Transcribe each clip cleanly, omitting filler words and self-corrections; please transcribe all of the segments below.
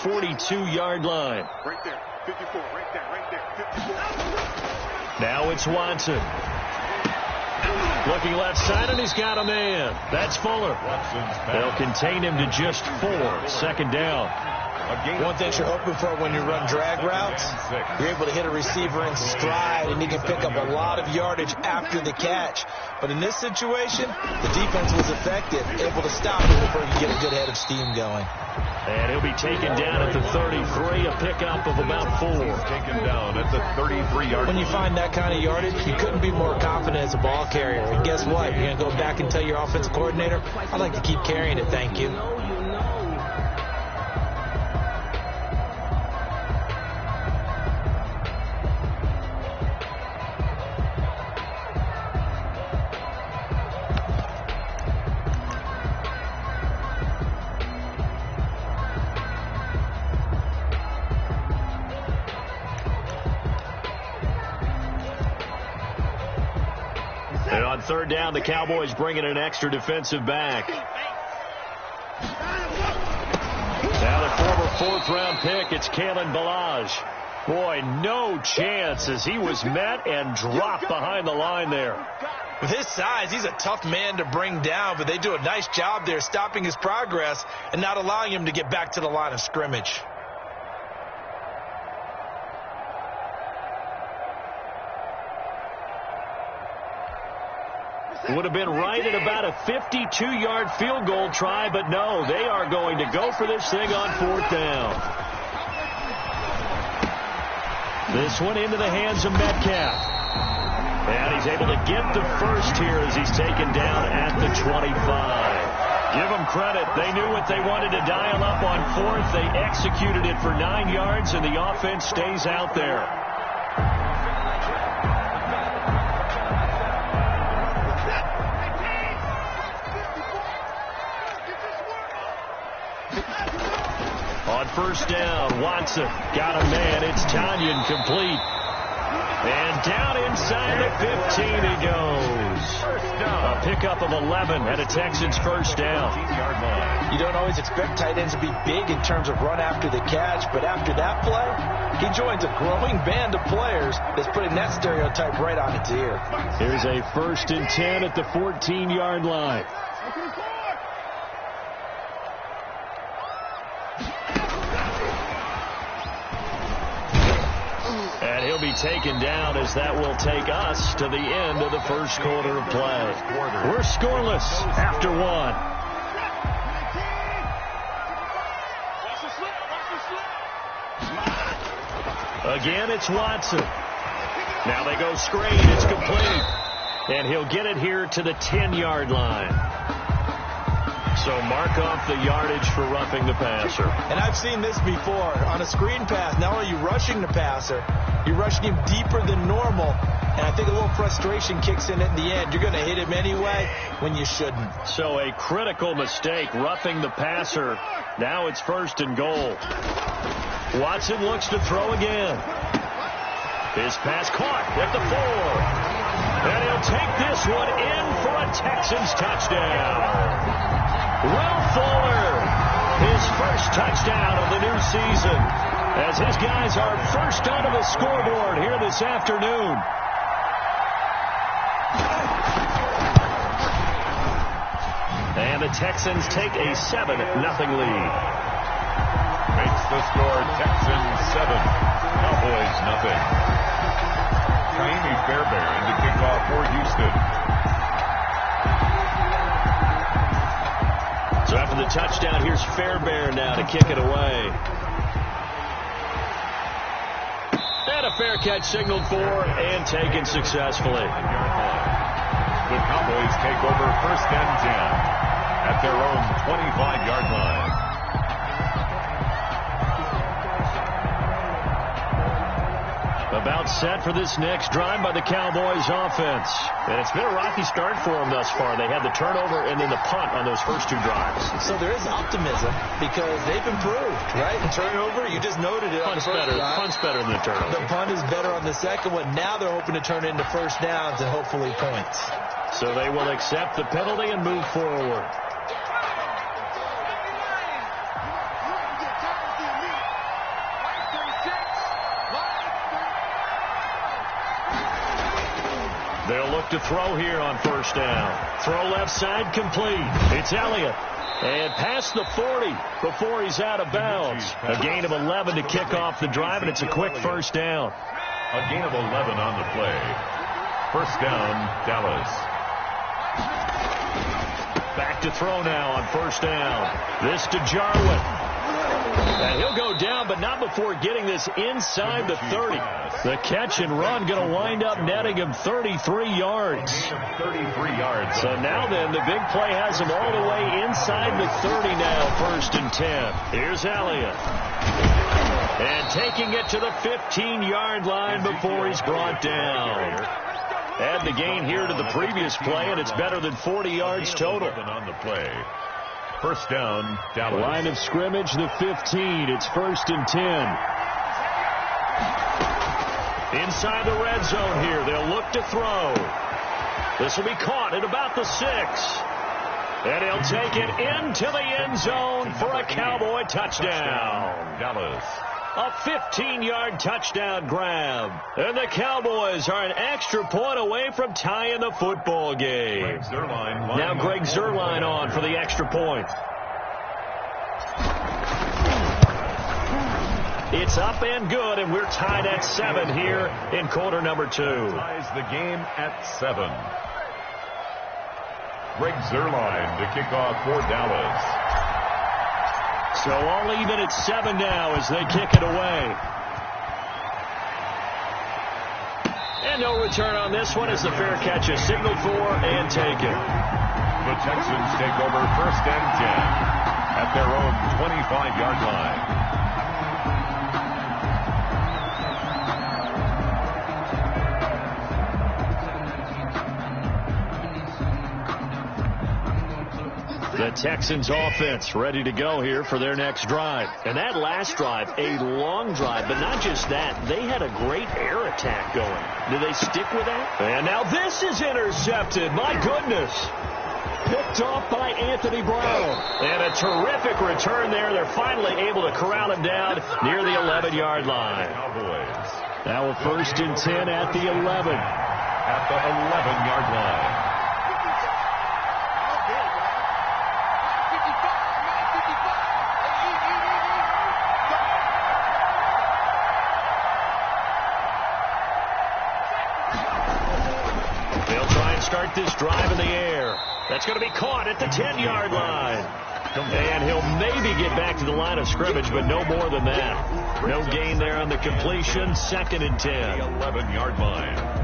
42-yard line. Right there, 54, right there, 54. Now it's Watson. Looking left side, and he's got a man. That's Fuller. They'll contain him to just 4. 2nd down. One thing you're hoping for when you run drag routes, you're able to hit a receiver in stride, and he can pick up a lot of yardage after the catch. But in this situation, the defense was effective, able to stop him before you get a good head of steam going. And he'll be taken down at the 33, a pickup of about 4. Taken down at the 33-yard. When you find that kind of yardage, you couldn't be more confident as a ball carrier. And guess what? You're going to go back and tell your offensive coordinator, I'd like to keep carrying it, thank you. And on 3rd down, the Cowboys bring in an extra defensive back. Now the former 4th-round pick, it's Kalen Ballage. Boy, no chance as he was met and dropped behind the line there. With his size, he's a tough man to bring down, but they do a nice job there stopping his progress and not allowing him to get back to the line of scrimmage. Would have been right at about a 52-yard field goal try, but no, they are going to go for this thing on 4th down. This one into the hands of Metcalf. And he's able to get the first here as he's taken down at the 25. Give them credit. They knew what they wanted to dial up on 4th. They executed it for 9 yards, and the offense stays out there. On 1st down, Watson got a man. It's Tanyan complete. And down inside the 15 he goes. A pickup of 11 and a Texans 1st down. You don't always expect tight ends to be big in terms of run after the catch, but after that play, he joins a growing band of players that's putting that stereotype right on its ear. Here's a 1st and 10 at the 14-yard line. And he'll be taken down as that will take us to the end of the 1st quarter of play. We're scoreless after 1. Again, it's Watson. Now they go screen. It's complete. And he'll get it here to the 10-yard line. So mark off the yardage for roughing the passer. And I've seen this before. On a screen pass, not only are you rushing the passer, you're rushing him deeper than normal. And I think a little frustration kicks in at the end. You're going to hit him anyway when you shouldn't. So a critical mistake, roughing the passer. Now it's 1st and goal. Watson looks to throw again. His pass caught at the 4. And he'll take this one in for a Texans touchdown. Will Fuller, his 1st touchdown of the new season, as his guys are first onto the scoreboard here this afternoon. And the Texans take a 7-0 lead. Makes the score Texans 7, Cowboys nothing. Kaimi Fairbairn to kick off for Houston. So after the touchdown, here's Fairbairn now to kick it away. And a fair catch signaled for and taken successfully. The Cowboys take over 1st and 10 at their own 25-yard line. About set for this next drive by the Cowboys offense. And it's been a rocky start for them thus far. They had the turnover and then the punt on those first 2 drives. So there is optimism because they've improved, right? The turnover, you just noted it. Punt's better. Punt's better than the turnover. The punt is better on the second one. Now they're hoping to turn it into 1st downs and hopefully points. So they will accept the penalty and move forward. look to throw here on first down. Throw left side complete. It's Elliott. And past the 40 before he's out of bounds. A gain of 11 to kick off the drive, and it's a quick first down. A gain of 11 on the play. First down, Dallas. Back to throw now on first down. This to Jarwin. And he'll go down, but not before getting this inside the 30. The catch and run going to wind up netting him 33 yards. 33 yards. So now then, the big play has him all the way inside the 30 now, first and 10. Here's Elliott. And taking it to the 15-yard line before he's brought down. Add the gain here to the previous play, and it's better than 40 yards total. On the play. First down, Dallas. Line of scrimmage, the 15. It's first and 10. Inside the red zone here. They'll look to throw. This will be caught at about the 6. And he'll take it into the end zone for a Cowboy touchdown. Dallas. A 15-yard touchdown grab. And the Cowboys are an extra point away from tying the football game. Now Greg Zuerlein on for the extra point. It's up and good, and we're tied at 7 here in quarter number 2. Ties the game at 7. Greg Zuerlein to kick off for Dallas. So all even at 7 now as they kick it away. And no return on this one as the fair catch is signaled for and taken. The Texans take over first and 10 at their own 25-yard line. The Texans offense ready to go here for their next drive. And that last drive, a long drive, but not just that. They had a great air attack going. Do they stick with that? And now this is intercepted. My goodness. Picked off by Anthony Brown. And a terrific return there. They're finally able to corral him down near the 11-yard line. Now a first and 10 at the 11. At the 11-yard line. Start this drive in the air. That's going to be caught at the 10-yard line. And he'll maybe get back to the line of scrimmage, but no more than that. No gain there on the completion. Second and 10. The 11-yard line.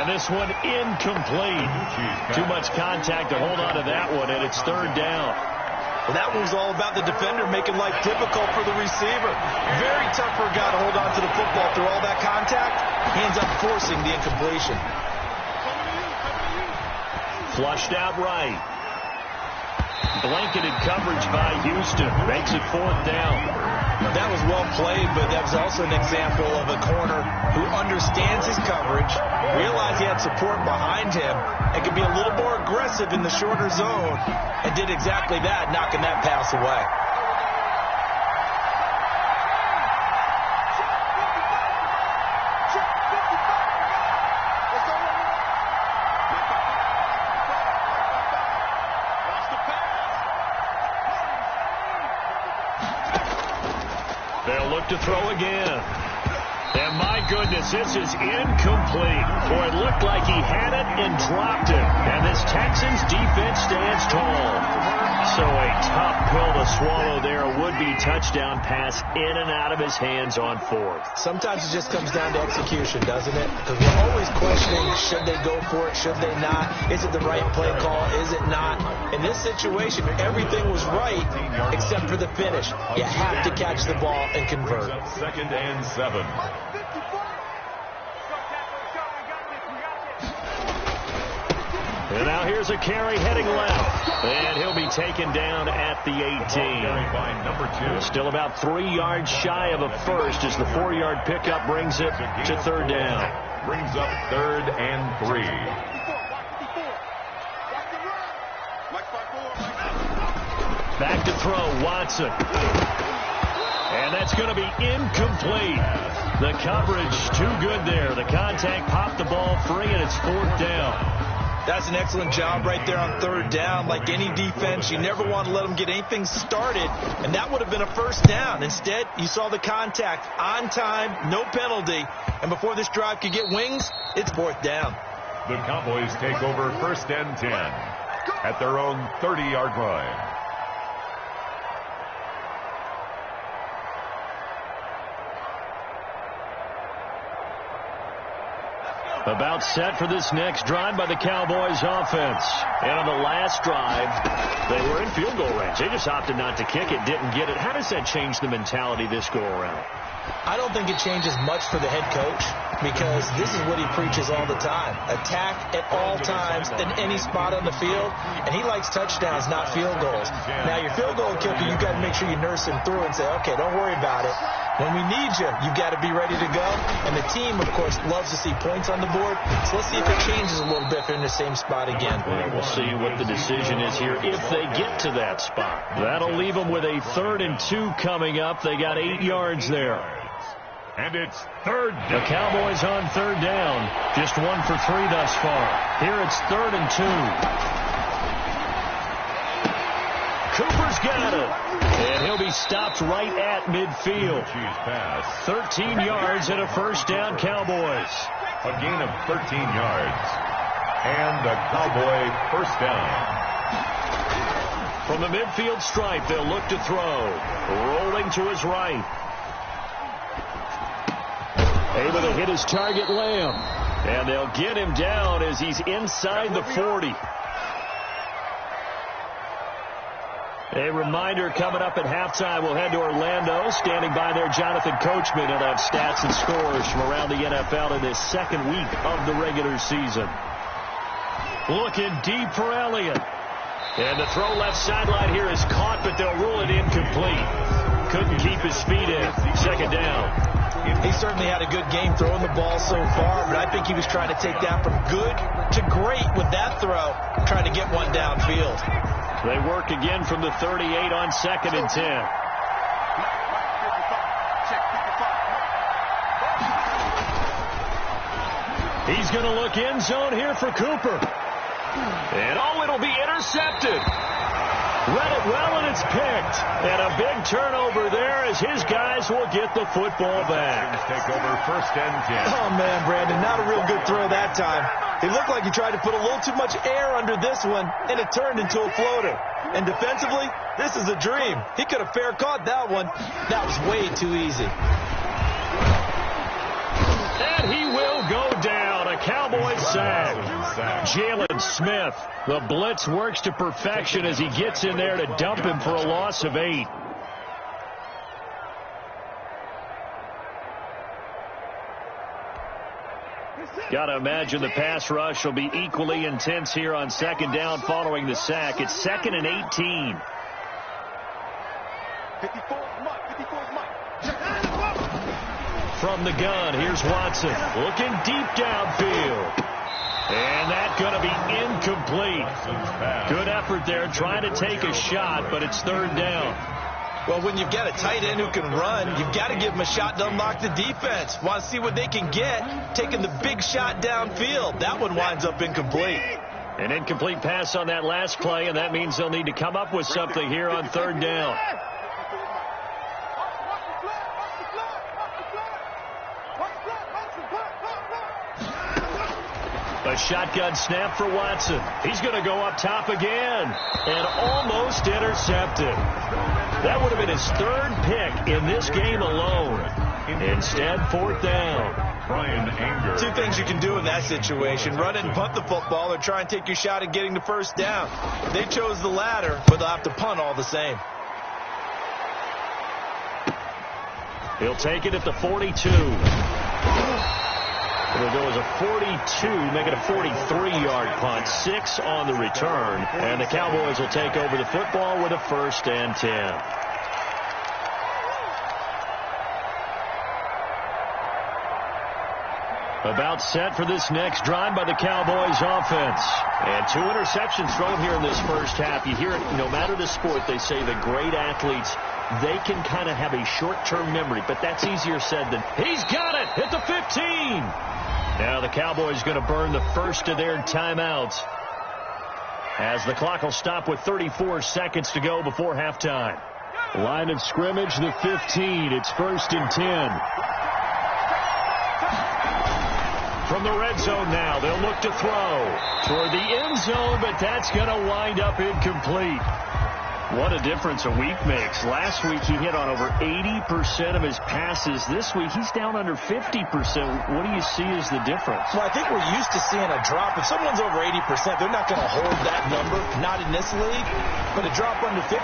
This one incomplete. Too much contact to hold on to that one, and it's third down. Well, that one was all about the defender making life difficult for the receiver. Very tough for a guy to hold on to the football through all that contact. He ends up forcing the incompletion. Flushed out right. Blanketed coverage by Houston. Makes it fourth down. That was well played, but that was also an example of a corner who understands his coverage, realized he had support behind him, and could be a little more aggressive in the shorter zone, and did exactly that, knocking that pass away. To throw again. And my goodness, this is incomplete. Boy, it looked like he had it and dropped it. And this Texans defense stands tall. So a tough pill to swallow there. A would-be touchdown pass in and out of his hands on fourth. Sometimes it just comes down to execution, doesn't it? Because we're always questioning, should they go for it, should they not? Is it the right play call? Is it not? In this situation, everything was right except for the finish. You have to catch the ball and convert. Second and 7. And now here's a carry heading left. And he'll be taken down at the 18. By number 2. Still about 3 yards shy of a first as the 4-yard pickup brings it to third down. Brings up 3rd and 3. Back to throw, Watson. And that's going to be incomplete. The coverage too good there. The contact popped the ball free, and it's 4th down. That's an excellent job right there on 3rd down. Like any defense, you never want to let them get anything started, and that would have been a 1st down. Instead, you saw the contact on time, no penalty, and before this drive could get wings, it's 4th down. The Cowboys take over 1st and 10 at their own 30-yard line. About set for this next drive by the Cowboys offense. And on the last drive, they were in field goal range. They just opted not to kick it, didn't get it. How does that change the mentality this go around? I don't think it changes much for the head coach because this is what he preaches all the time. Attack at all times in any spot on the field, and he likes touchdowns, not field goals. Now, your field goal kicker, you've got to make sure you nurse him through and say, okay, don't worry about it. When we need you, you've got to be ready to go. And the team, of course, loves to see points on the board. So let's see if it changes a little bit if they're in the same spot again. Well, we'll see what the decision is here if they get to that spot. That'll leave them with a 3rd and 2 coming up. They got 8 yards there. And it's 3rd down. The Cowboys on 3rd down. Just 1 for 3 thus far. Here it's 3rd and 2. Cooper's got it. And he'll be stopped right at midfield. 13 yards and a 1st down, Cowboys. A gain of 13 yards. And the Cowboy 1st down. From the midfield stripe, they'll look to throw. Rolling to his right. Able to hit his target, Lamb. And they'll get him down as he's inside the 40. A reminder coming up at halftime. We'll head to Orlando. Standing by there, Jonathan Coachman. He'll have stats and scores from around the NFL in this 2nd week of the regular season. Looking deep for Elliott. And the throw left sideline here is caught, but they'll rule it incomplete. Couldn't keep his feet in. 2nd down. He certainly had a good game throwing the ball so far, but I think he was trying to take that from good to great with that throw, trying to get one downfield. They work again from the 38 on 2nd and 10. He's going to look end zone here for Cooper. And it'll be intercepted. Read it well, and it's picked. And a big turnover there as his guys will get the football back. Take over 1st and 10. Oh, man, Brandon, not a real good throw that time. It looked like he tried to put a little too much air under this one, and it turned into a floater. And defensively, this is a dream. He could have fair caught that one. That was way too easy. And he will go down. A Cowboy sack. Jalen Smith. The blitz works to perfection as he gets in there to dump him for a loss of 8. Got to imagine the pass rush will be equally intense here on 2nd down following the sack. It's 2nd and 18. From the gun, here's Watson. Looking deep downfield. And that's going to be incomplete. Good effort there trying to take a shot, but it's 3rd down. Well, when you've got a tight end who can run, you've got to give him a shot to unlock the defense. Want to see what they can get, taking the big shot downfield. That one winds up incomplete. An incomplete pass on that last play, and that means they'll need to come up with something here on 3rd down. A shotgun snap for Watson. He's going to go up top again and almost intercepted. That would have been his 3rd pick in this game alone. Instead, 4th down. Brian Anger. 2 things you can do in that situation. Run it and punt the football or try and take your shot at getting the 1st down. They chose the latter, but they'll have to punt all the same. He'll take it at the 42. It'll go as a 42, make it a 43-yard punt, 6 on the return. And the Cowboys will take over the football with a 1st and 10. About set for this next drive by the Cowboys offense. And 2 interceptions thrown here in this first half. You hear it, no matter the sport, they say the great athletes, they can kind of have a short-term memory, but that's easier said than. He's got it at the 15. Now the Cowboys going to burn the first of their timeouts as the clock will stop with 34 seconds to go before halftime. Line of scrimmage, the 15. It's 1st and 10. From the red zone now, they'll look to throw toward the end zone, but that's going to wind up incomplete. What a difference a week makes. Last week he hit on over 80% of his passes. This week he's down under 50%. What do you see as the difference? Well, I think we're used to seeing a drop. If someone's over 80%, they're not going to hold that number, not in this league. But a drop under 50%,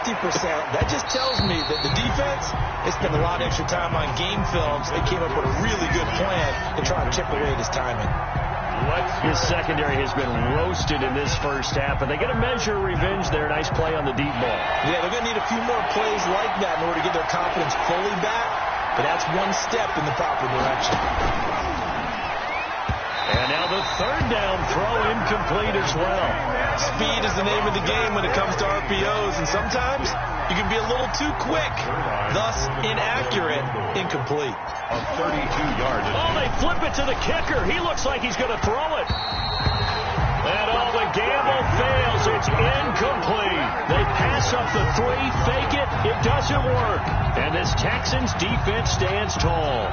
that just tells me that the defense, they spent a lot of extra time on game films. They came up with a really good plan to try and chip away at his timing. His secondary has been roasted in this first half, but they get a measure of revenge there. Nice play on the deep ball. Yeah, they're going to need a few more plays like that in order to get their confidence fully back, but that's one step in the proper direction. And now the 3rd down throw incomplete as well. Speed is the name of the game when it comes to RPOs, and sometimes you can be a little too quick, thus inaccurate, incomplete. A 32-yard. Oh, they flip it to the kicker. He looks like he's going to throw it. And all the gamble fails. It's incomplete. They pass up the 3, fake it. It doesn't work. And this Texans defense stands tall.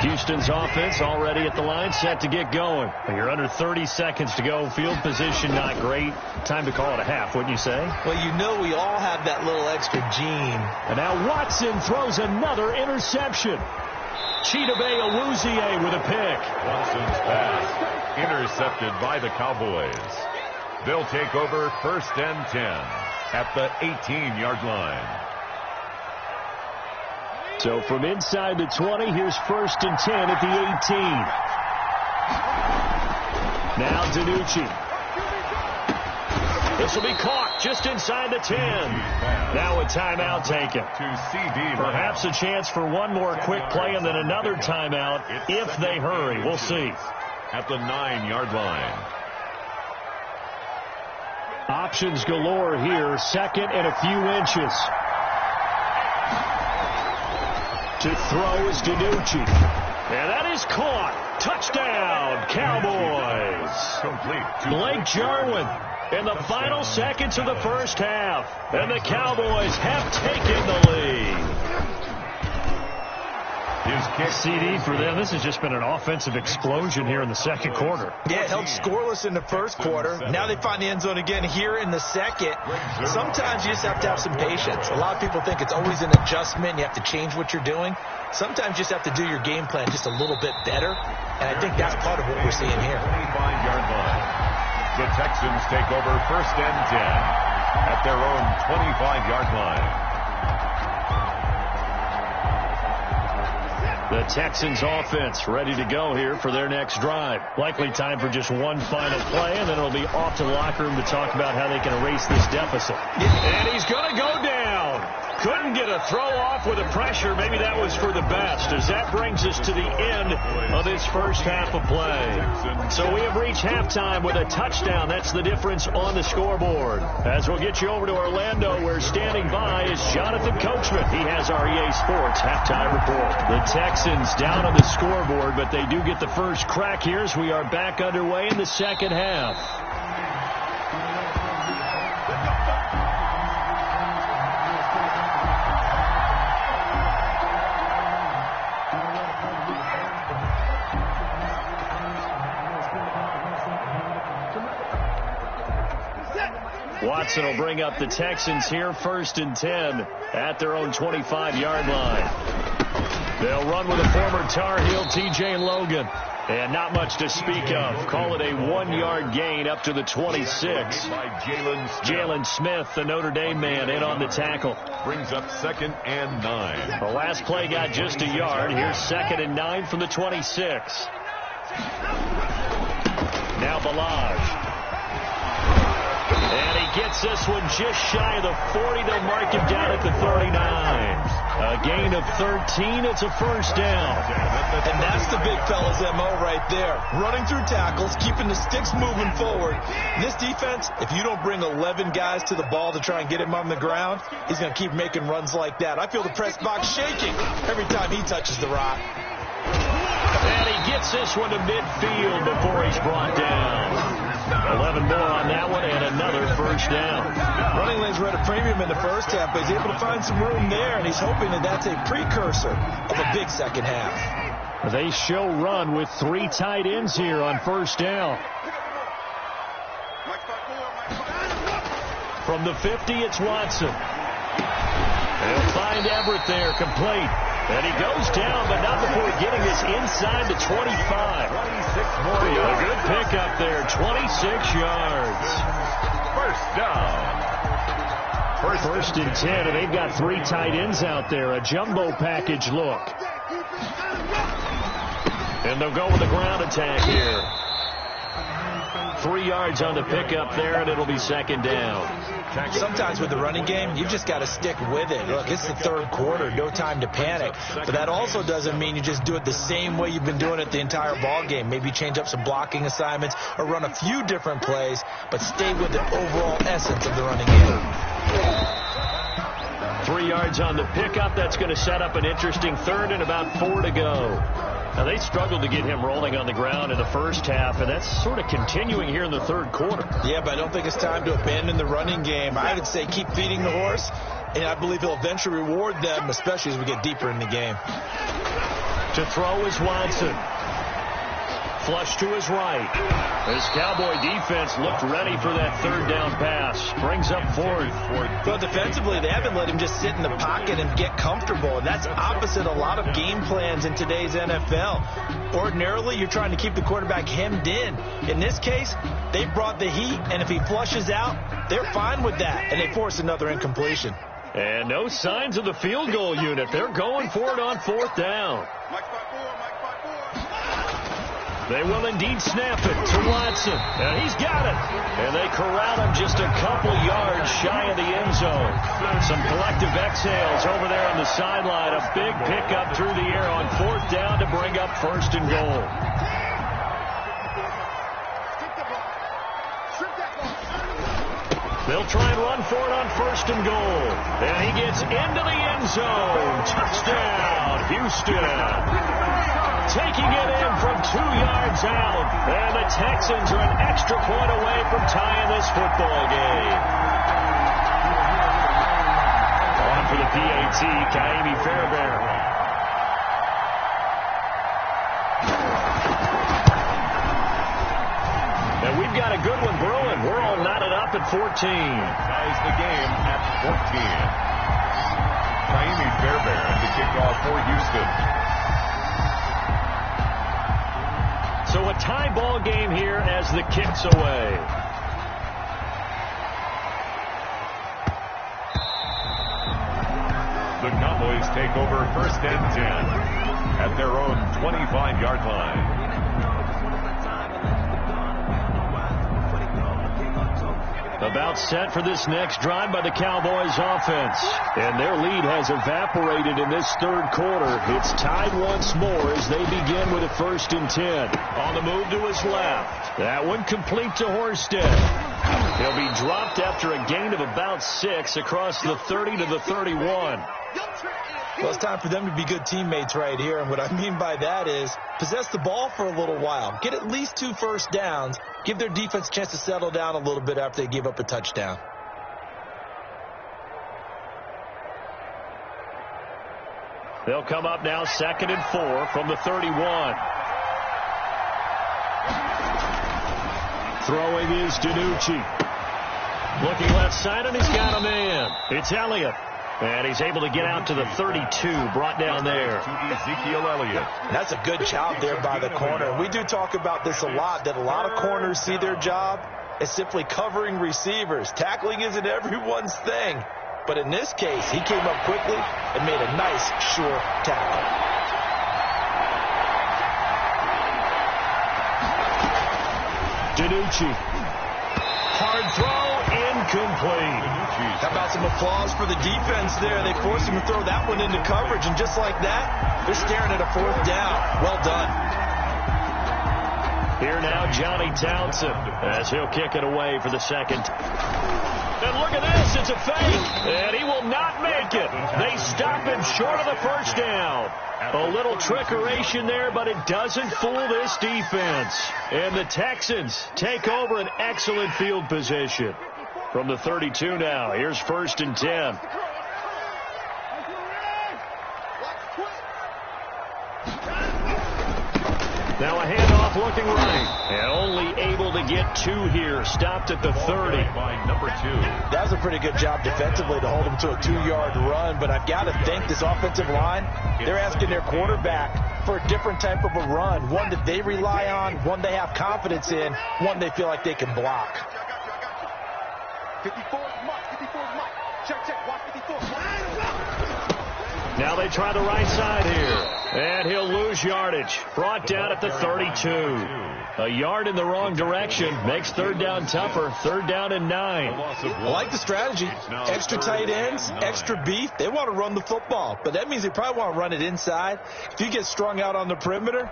Houston's offense already at the line, set to get going. You're under 30 seconds to go. Field position not great. Time to call it a half, wouldn't you say? Well, you know we all have that little extra gene. And now Watson throws another interception. Chidobe Awuzie with a pick. Watson's pass intercepted by the Cowboys. They'll take over 1st and 10 at the 18-yard line. So from inside the 20, here's 1st and 10 at the 18. Now DiNucci. This will be caught just inside the 10. Now a timeout taken. Perhaps a chance for one more quick play and then another timeout if they hurry. We'll see. At the 9-yard line. Options galore here. 2nd and a few inches. To throw is DiNucci. And that is caught. Touchdown, Cowboys. Complete. Blake Jarwin in the final seconds of the first half. And the Cowboys have taken the lead. His kick. CD for them. This has just been an offensive explosion here in the second quarter. Yeah, it held scoreless in the first quarter. Now they find the end zone again here in the second. Sometimes you just have to have some patience. A lot of people think it's always an adjustment. You have to change what you're doing. Sometimes you just have to do your game plan just a little bit better. And I think that's part of what we're seeing here. 25-yard line. The Texans take over 1st and 10 at their own 25-yard line. The Texans offense ready to go here for their next drive. Likely time for just one final play, and then it'll be off to the locker room to talk about how they can erase this deficit. And he's going to go down. Couldn't get a throw off with the pressure. Maybe that was for the best, as that brings us to the end of this first half of play. So we have reached halftime with a touchdown. That's the difference on the scoreboard. As we'll get you over to Orlando, where standing by is Jonathan Coachman. He has our EA Sports halftime report. The Texans down on the scoreboard, but they do get the first crack here as we are back underway in the second half. Watson will bring up the Texans here, 1st and 10 at their own 25-yard line. They'll run with a former Tar Heel, TJ Logan. And not much to speak of. Call it a 1-yard gain up to the 26. Jalen Smith, the Notre Dame man, in on the tackle. Brings up 2nd and 9. The last play got just a yard. Here's 2nd and 9 from the 26. Now Balaj. And he gets this one just shy of the 40. They'll mark him down at the 39. A gain of 13. It's a first down. And that's the big fella's MO right there. Running through tackles, keeping the sticks moving forward. In this defense, if you don't bring 11 guys to the ball to try and get him on the ground, he's going to keep making runs like that. I feel the press box shaking every time he touches the rock. And he gets this one to midfield before he's brought down. 11 more on that one and another first down. Running lanes were at a premium in the first half, but he's able to find some room there, and he's hoping that that's a precursor of a big second half. They show run with 3 tight ends here on first down. From the 50, it's Watson. They'll find Everett there, complete. And he goes down, but not before getting this inside the 25. 26 more yards. A good pickup there, 26 yards. First down. First and 10, and they've got 3 tight ends out there. A jumbo package look. And they'll go with a ground attack here. 3 yards on the pickup there, and it'll be 2nd down. Sometimes with the running game, you just got to stick with it. Look, it's the 3rd quarter, no time to panic. But that also doesn't mean you just do it the same way you've been doing it the entire ball game. Maybe change up some blocking assignments or run a few different plays, but stay with the overall essence of the running game. 3 yards on the pickup. That's going to set up an interesting 3rd and about 4 to go. Now, they struggled to get him rolling on the ground in the first half, and that's sort of continuing here in the 3rd quarter. Yeah, but I don't think it's time to abandon the running game. I would say keep feeding the horse, and I believe he'll eventually reward them, especially as we get deeper in the game. To throw is Watson. Flush to his right. This Cowboy defense looked ready for that 3rd down pass. Brings up 4th. Well, defensively, they haven't let him just sit in the pocket and get comfortable. And that's opposite a lot of game plans in today's NFL. Ordinarily, you're trying to keep the quarterback hemmed in. In this case, they brought the heat, and if he flushes out, they're fine with that, and they force another incompletion. And no signs of the field goal unit. They're going for it on 4th down. They will indeed snap it to Watson. And he's got it. And they corral him just a couple yards shy of the end zone. Some collective exhales over there on the sideline. A big pickup through the air on 4th down to bring up 1st and goal. They'll try and run for it on 1st and goal. And he gets into the end zone. Touchdown, Houston. Taking it in from 2 yards out. And the Texans are an extra point away from tying this football game. On for the PAT, Kaimi Fairbairn. And we've got a good one brewing. We're all knotted up at 14. Ties the game at 14. Kaimi Fairbairn to kick off for Houston. So a tie ball game here as the kick's away. The Cowboys take over 1st and 10 at their own 25-yard line. About set for this next drive by the Cowboys offense. And their lead has evaporated in this 3rd quarter. It's tied once more as they begin with a 1st and 10. On the move to his left. That one complete to Horsted. He'll be dropped after a gain of about 6 across the 30 to the 31. Well, it's time for them to be good teammates right here. And what I mean by that is possess the ball for a little while. Get at least 2 first downs. Give their defense a chance to settle down a little bit after they give up a touchdown. They'll come up now 2nd and 4 from the 31. Throwing is DiNucci. Looking left side, and he's got a man. It's Elliott. And he's able to get out to the 32, brought down there. Ezekiel Elliott. That's a good job there by the corner. We do talk about this a lot, that a lot of corners see their job as simply covering receivers. Tackling isn't everyone's thing. But in this case, he came up quickly and made a nice, sure tackle. DiNucci. Hard throw, incomplete. How about some applause for the defense there? They forced him to throw that one into coverage, and just like that, they're staring at a 4th down. Well done. Here now, Johnny Townsend, as he'll kick it away for the second. And look at this, it's a fake, and he will not make it. They stop him short of the first down. A little trickeration there, but it doesn't fool this defense. And the Texans take over an excellent field position. From the 32 now, here's 1st and 10. Now a handoff looking right. And only able to get 2 here. Stopped at the 30. By number 2. That was a pretty good job defensively to hold him to a 2-yard run. But I've got to think this offensive line, they're asking their quarterback for a different type of a run. One that they rely on, one they have confidence in, one they feel like they can block. 54 Mike, 54 Mike. Check, watch 54. Now they try the right side here. And he'll lose yardage. Brought down at the 32. A yard in the wrong direction makes 3rd down tougher. 3rd down and 9. I like the strategy. Extra tight ends, extra beef. They want to run the football. But that means they probably want to run it inside. If you get strung out on the perimeter,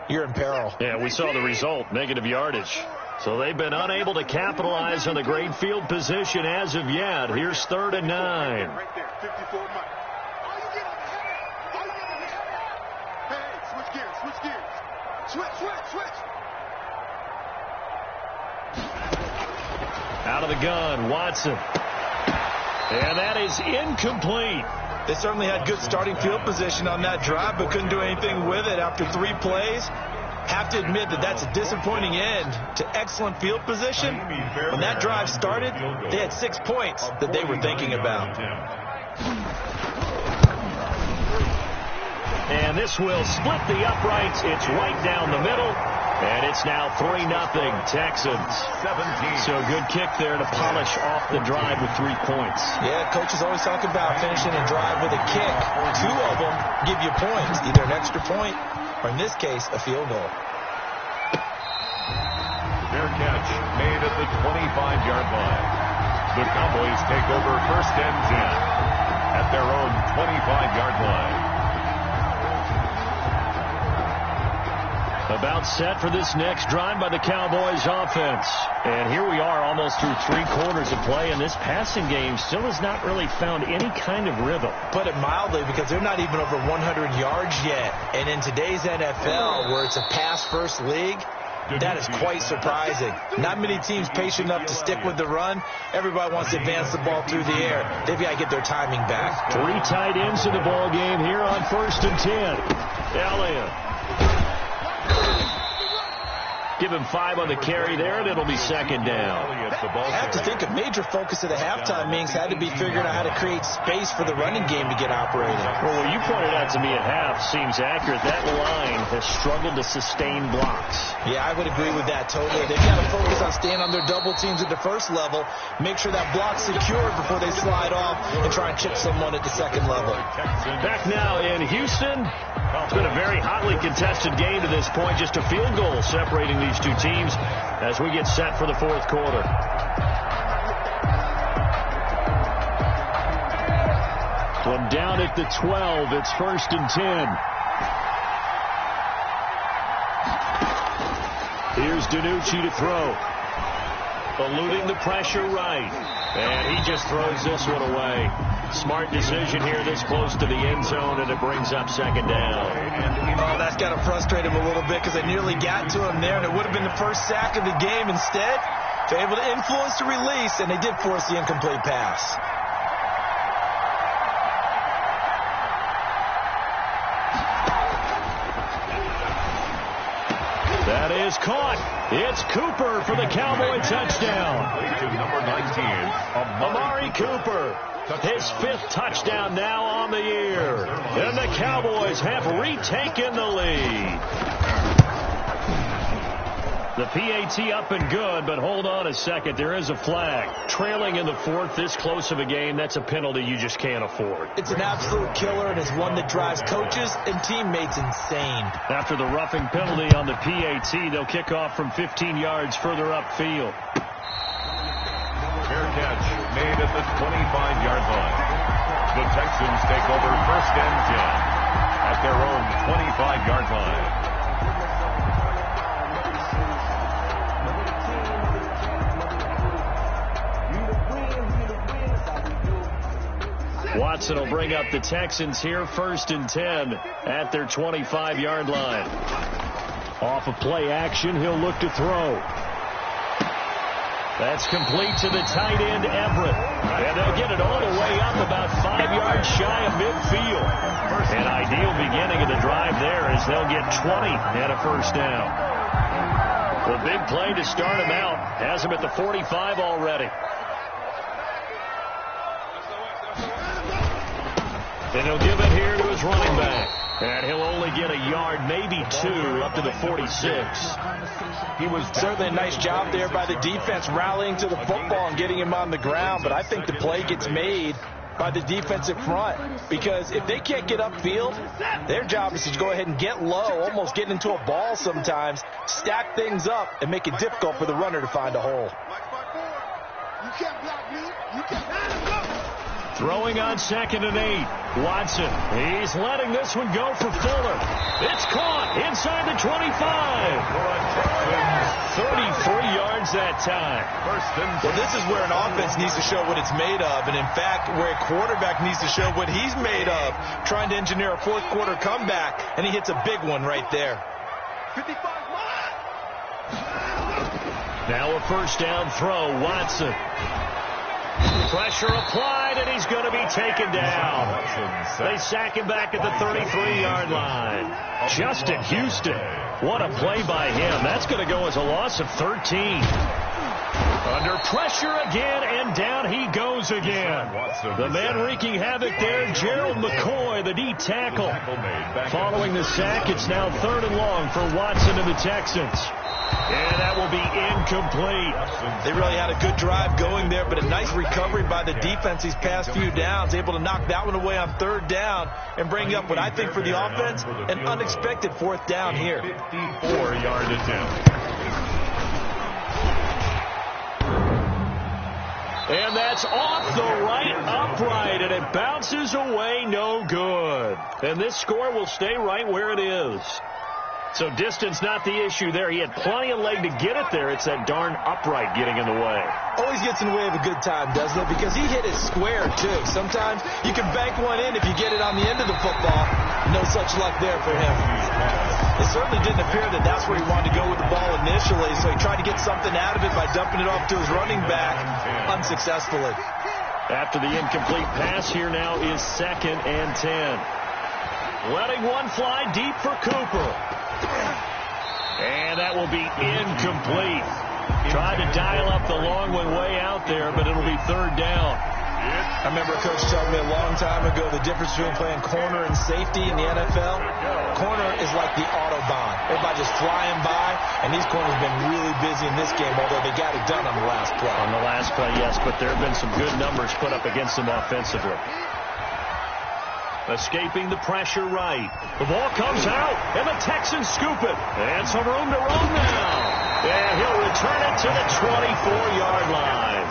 you're in peril. Yeah, we saw the result. Negative yardage. So they've been unable to capitalize on the great field position as of yet. Here's 3rd and 9. Right there, 54 Mike. Switch gears. Switch. Out of the gun, Watson. And that is incomplete. They certainly had good starting field position on that drive, but couldn't do anything with it after 3 plays. Have to admit that that's a disappointing end to excellent field position. When that drive started, they had 6 points that they were thinking about. And this will split the uprights. It's right down the middle. And it's now 3-0 Texans. 17. So good kick there to polish off the drive with 3 points. Yeah, coaches always talk about finishing a drive with a kick. 2 of them give you points, either an extra point or, in this case, a field goal. Fair catch made at the 25-yard line. The Cowboys take over 1st and 10 at their own 25-yard line. About set for this next drive by the Cowboys offense. And here we are almost through 3 quarters of play, and this passing game still has not really found any kind of rhythm. Put it mildly, because they're not even over 100 yards yet. And in today's NFL, where it's a pass-first league, that is quite surprising. Not many teams patient enough to stick with the run. Everybody wants to advance the ball through the air. They've got to get their timing back. 3 tight ends in the ball game here on 1st and 10. Elliott. Give him 5 on the carry there, and it'll be 2nd down. I have to think a major focus of the halftime meetings had to be figuring out how to create space for the running game to get operating. Well, what you pointed out to me at half seems accurate. That line has struggled to sustain blocks. Yeah, I would agree with that totally. They've got to focus on staying on their double teams at the first level, make sure that block's secured before they slide off and try and chip someone at the second level. Back now in Houston. It's been a very hotly contested game to this point. Just a field goal separating these 2 teams as we get set for the 4th quarter. From down at the 12, it's 1st and 10. Here's DiNucci to throw. Eluding the pressure right. And he just throws this one away. Smart decision here this close to the end zone, and it brings up 2nd down. Oh, that's got to frustrate him a little bit because they nearly got to him there, and it would have been the first sack of the game. Instead, they're able to influence the release, and they did force the incomplete pass. That is caught. It's Cooper for the Cowboy touchdown. To number 19, Amari Cooper. His 5th touchdown now on the year. And the Cowboys have retaken the lead. The PAT up and good, but hold on a second. There is a flag. Trailing in the 4th, this close of a game, that's a penalty you just can't afford. It's an absolute killer, and it's one that drives coaches and teammates insane. After the roughing penalty on the PAT, they'll kick off from 15 yards further upfield. fair catch made at the 25-yard line. The Texans take over 1st and 10 at their own 25-yard line. Watson will bring up the Texans here, 1st and 10 at their 25-yard line. Off of play action, he'll look to throw. That's complete to the tight end, Everett. And they'll get it all the way up about 5 yards shy of midfield. An ideal beginning of the drive there as they'll get 20 and a 1st down. The big play to start him out has him at the 45 already. And he'll give it here to his running back. And he'll only get a yard, maybe 2, up to the 46. He was certainly a nice job there by the defense rallying to the football and getting him on the ground. But I think the play gets made by the defensive front, because if they can't get upfield, their job is to go ahead and get low, almost get into a ball sometimes, stack things up, and make it difficult for the runner to find a hole. You can't block me. You can't line him up. Throwing on 2nd and 8. Watson. He's letting this one go for Fuller. It's caught inside the 25. 33 yards that time. Well, this is where an offense needs to show what it's made of. And, in fact, where a quarterback needs to show what he's made of. Trying to engineer a 4th quarter comeback, and he hits a big one right there. 55 miles. Now a 1st down throw. Watson. Pressure applied, and he's going to be taken down. They sack him back at the 33-yard line. Justin Houston. What a play by him. That's going to go as a loss of 13. Under pressure again, and down he goes again. The man wreaking havoc there, Gerald McCoy, the D tackle. Following the sack, it's now 3rd and long for Watson and the Texans. And that will be incomplete. They really had a good drive going there, but a nice recovery by the defense these past few downs, able to knock that one away on 3rd down and bring up what I think for the offense, an unexpected 4th down here. 54-yard attempt. And that's off the right upright, and it bounces away, no good. And this score will stay right where it is. So distance not the issue there. He had plenty of leg to get it there. It's that darn upright getting in the way. Always gets in the way of a good time, doesn't it? Because he hit it square, too. Sometimes you can bank one in if you get it on the end of the football. No such luck there for him. It certainly didn't appear that that's where he wanted to go with the ball initially, so he tried to get something out of it by dumping it off to his running back unsuccessfully. After the incomplete pass, here now is 2nd and 10. Letting one fly deep for Cooper. And that will be incomplete. Tried to dial up the long one way out there, but it'll be 3rd down. I remember a coach telling me a long time ago the difference between playing corner and safety in the NFL. Corner is like the Autobahn. Everybody just flying by, and these corners have been really busy in this game, although they got it done on the last play. On the last play, yes, but there have been some good numbers put up against them offensively. Escaping the pressure right. The ball comes out, and the Texans scoop it. And some room to run now. And he'll return it to the 24-yard line.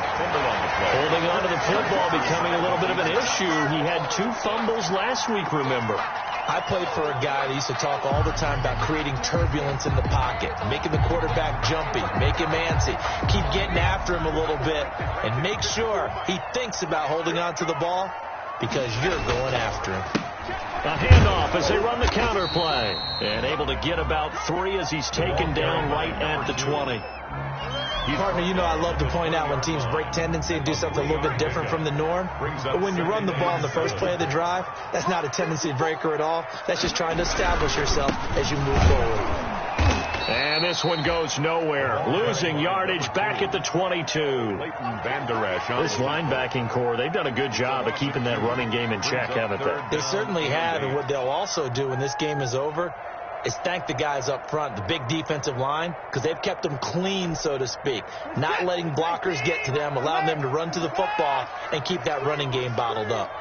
Holding on to the football becoming a little bit of an issue. He had 2 fumbles last week, remember. I played for a guy that used to talk all the time about creating turbulence in the pocket, making the quarterback jumpy, make him antsy, keep getting after him a little bit, and make sure he thinks about holding on to the ball, because you're going after him. A handoff as they run the counter play. And able to get about 3 as he's taken down right at the 20. Partner, you know I love to point out when teams break tendency and do something a little bit different from the norm. But when you run the ball in the first play of the drive, that's not a tendency breaker at all. That's just trying to establish yourself as you move forward. And this one goes nowhere. Losing yardage back at the 22. This linebacking core, they've done a good job of keeping that running game in check, haven't they? They certainly have, and what they'll also do when this game is over is thank the guys up front, the big defensive line, because they've kept them clean, so to speak. Not letting blockers get to them, allowing them to run to the football and keep that running game bottled up.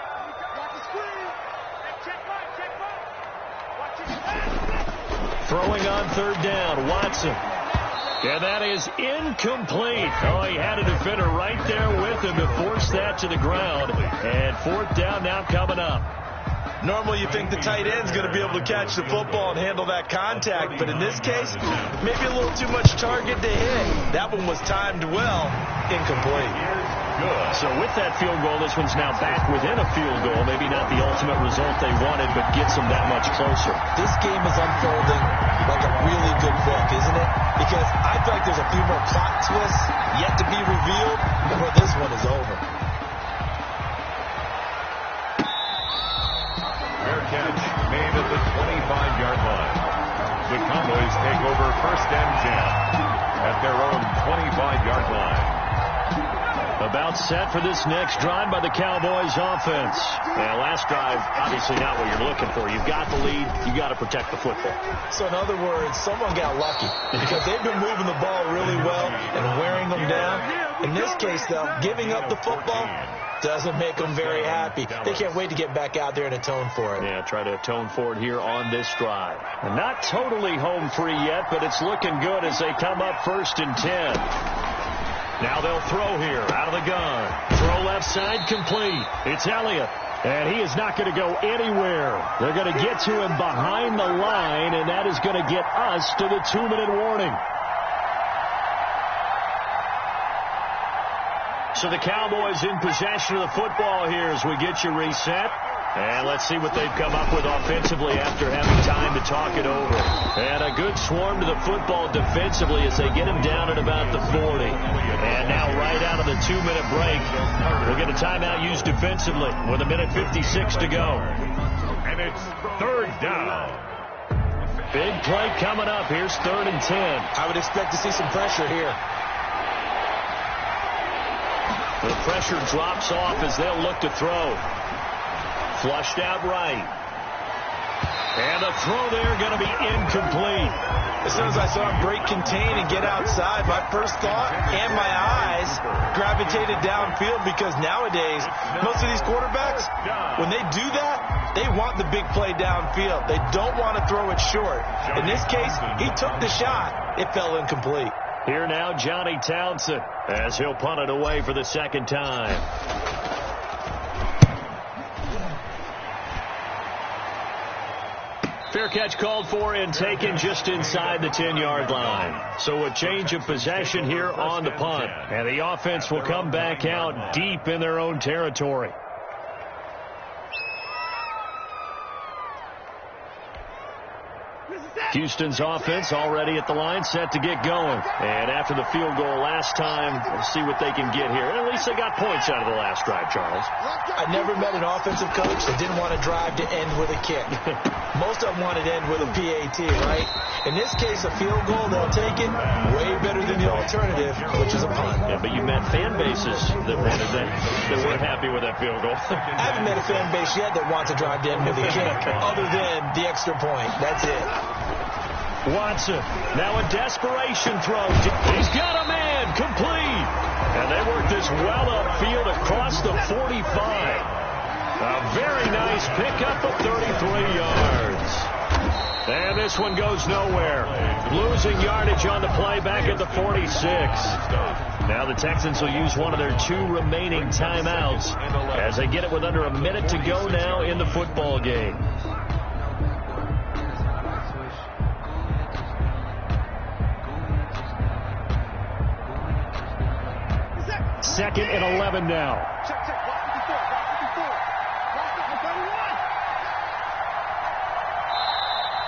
Throwing on third down, Watson. And that is incomplete. Oh, he had a defender right there with him to force that to the ground. And fourth down now coming up. Normally you think the tight end's going to be able to catch the football and handle that contact, but in this case, maybe a little too much target to hit. That one was timed well, incomplete. Good. So with that field goal, this one's now back within a field goal. Maybe not the ultimate result they wanted, but gets them that much closer. This game is unfolding like a really good book, isn't it? Because I feel like there's a few more plot twists yet to be revealed before this one is over. Fair catch made at the 25-yard line. The Cowboys take over 1st and 10 at their own 25-yard line. About set for this next drive by the Cowboys offense. And last drive, obviously not what you're looking for. You've got the lead. You've got to protect the football. So in other words, someone got lucky because they've been moving the ball really well and wearing them down. In this case, though, giving up the football doesn't make them very happy. They can't wait to get back out there and atone for it. Yeah, try to atone for it here on this drive. And not totally home free yet, but it's looking good as they come up 1st and 10. Now they'll throw here out of the gun. Throw left side complete. It's Elliott. And he is not going to go anywhere. They're going to get to him behind the line, and that is going to get us to the 2-minute warning. So the Cowboys in possession of the football here as we get you reset. And let's see what they've come up with offensively after having time to talk it over. And a good swarm to the football defensively as they get him down at about the 40. And now right out of the 2-minute break, we'll get a timeout used defensively with 1:56 to go. And it's 3rd down. Big play coming up. Here's 3rd and 10. I would expect to see some pressure here. The pressure drops off as they'll look to throw. Flushed out right. And the throw there going to be incomplete. As soon as I saw him break contain and get outside, my first thought and my eyes gravitated downfield because nowadays, most of these quarterbacks, when they do that, they want the big play downfield. They don't want to throw it short. In this case, he took the shot. It fell incomplete. Here now, Johnny Townsend, as he'll punt it away for the 2nd time. Fair catch called for and taken just inside the 10-yard line. So a change of possession here on the punt. And the offense will come back out deep in their own territory. Houston's offense already at the line, set to get going. And after the field goal last time, we'll see what they can get here. And at least they got points out of the last drive, Charles. I never met an offensive coach that didn't want to drive to end with a kick. Most of them wanted to end with a PAT, right? In this case, a field goal, they'll take it way better than the alternative, which is a punt. Yeah, but you met fan bases that wanted that weren't happy with that field goal. I haven't met a fan base yet that wants to drive to end with a kick, other than the extra point. That's it. Watson, now a desperation throw. He's got a man, complete. And they work this well upfield across the 45. A very nice pickup of 33 yards. And this one goes nowhere. Losing yardage on the play back at the 46. Now the Texans will use one of their 2 remaining timeouts as they get it with under a minute to go now in the football game. 2nd and 11 now.